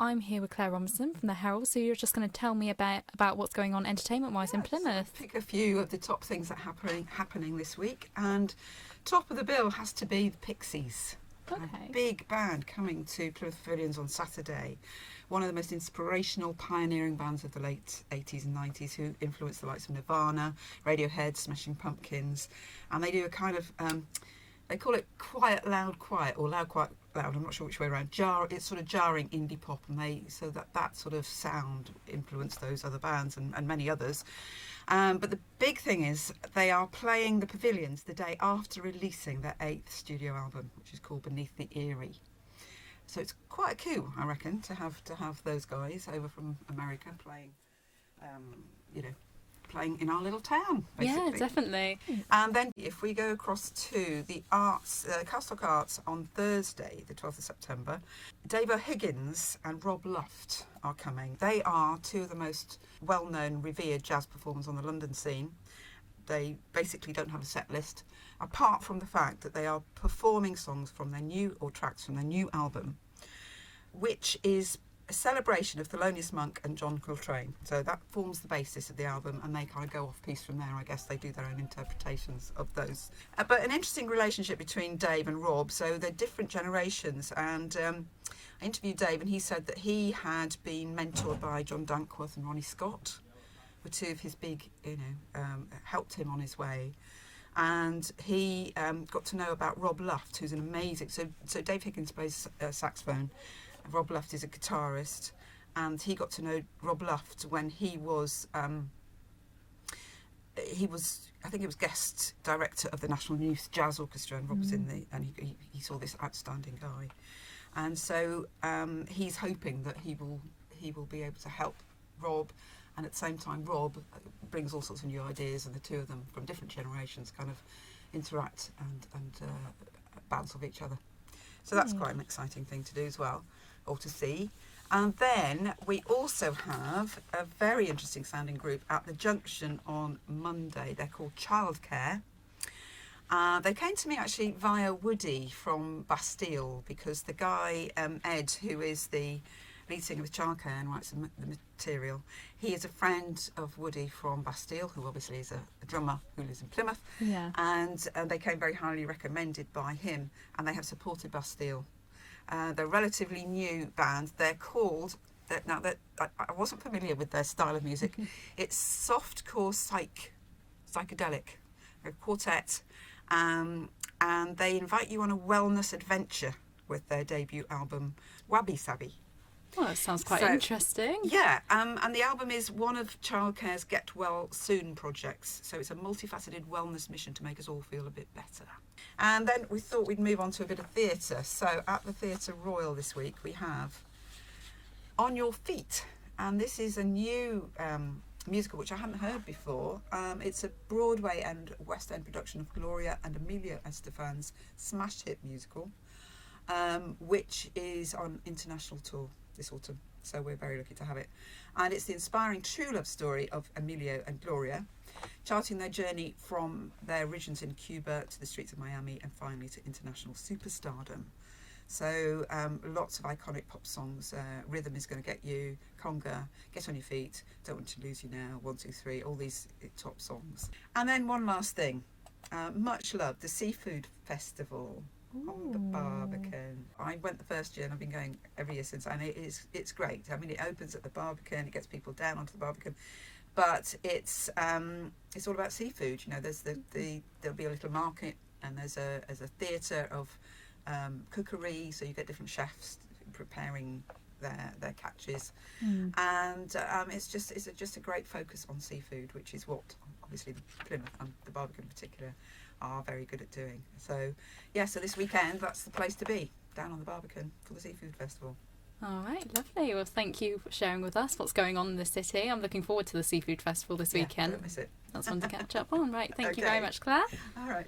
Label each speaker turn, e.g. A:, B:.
A: I'm here with Clare Robinson from the Herald, so you're just going to tell me about what's going on entertainment-wise in Plymouth.
B: Pick a few of the top things that are happening this week, and top of the bill has to be the Pixies.
A: Okay.
B: A big band coming to Plymouth Pavilions on Saturday. One of the most inspirational, pioneering bands of the late 80s and 90s who influenced the likes of Nirvana, Radiohead, Smashing Pumpkins, and they do a kind of they call it quiet, loud, quiet, or loud, quiet, loud. I'm not sure which way around. It's sort of jarring indie pop, and so that sort of sound influenced those other bands and many others. But the big thing is they are playing the Pavilions the day after releasing their 8th studio album, which is called Beneath the Eyrie. So it's quite a coup, I reckon, to have those guys over from America playing, playing in our little town, basically.
A: Yeah, definitely.
B: And then if we go across to the arts, Castock Arts on Thursday, the 12th of September, Higgins and Rob Loft are coming. They are two of the most well-known, revered jazz performers on the London scene. They basically don't have a set list, apart from the fact that they are performing songs from tracks from their new album, which is a celebration of Thelonious Monk and John Coltrane. So that forms the basis of the album, and they kind of go off piece from there. I guess they do their own interpretations of those. But an interesting relationship between Dave and Rob. So they're different generations, and I interviewed Dave, and he said that he had been mentored by John Dankworth and Ronnie Scott, were two of his big, helped him on his way. And he got to know about Rob Luft, who's an amazing... So Dave Higgins plays saxophone, and Rob Luft is a guitarist, and he got to know Rob Luft when he was, I think he was guest director of the National Youth Jazz Orchestra, and Rob was and he saw this outstanding guy. And so he's hoping that he will be able to help Rob. And at the same time, Rob brings all sorts of new ideas, and the two of them from different generations kind of interact and bounce off each other. So that's quite an exciting thing to do as well, or to see. And then we also have a very interesting sounding group at the Junction on Monday. They're called Childcare. They came to me actually via Woody from Bastille, because the guy, Ed, who is the lead singer with Childcare and writes the material, he is a friend of Woody from Bastille, who obviously is a drummer who lives in Plymouth.
A: Yeah.
B: And they came very highly recommended by him, and they have supported Bastille. They're a relatively new band. They're called, now that I wasn't familiar with their style of music, it's softcore psychedelic, a quartet, and they invite you on a wellness adventure with their debut album, Wabi Sabi.
A: Well, that sounds quite interesting.
B: Yeah, and the album is one of Childcare's Get Well Soon projects. So it's a multifaceted wellness mission to make us all feel a bit better. And then we thought we'd move on to a bit of theatre. So at the Theatre Royal this week, we have On Your Feet. And this is a new musical which I hadn't heard before. It's a Broadway and West End production of Gloria and Emilio Estefan's smash hit musical, which is on international tour this autumn, so we're very lucky to have it. And it's the inspiring true love story of Emilio and Gloria, charting their journey from their origins in Cuba to the streets of Miami and finally to international superstardom. So lots of iconic pop songs. Rhythm Is Gonna Get You, Conga, Get On Your Feet, Don't Want to Lose You Now, 1, 2, 3, all these top songs. And then one last thing, much loved, the Seafood Festival. On the Barbican. I went the first year and I've been going every year since, and it's great. I mean, it opens at the Barbican, it gets people down onto the Barbican, but it's all about seafood. You know, there'll be a little market, and there's a theatre of cookery, so you get different chefs preparing their catches, and it's just a great focus on seafood, which is what obviously Plymouth and the Barbican in particular are very good at doing. So yeah, so this weekend that's the place to be, down on the Barbican for the Seafood Festival.
A: All right, lovely. Well, thank you for sharing with us what's going on in the city. I'm looking forward to the Seafood Festival this weekend.
B: Don't miss it.
A: That's one to catch up on. Right, thank you very much, Clare.
B: All right.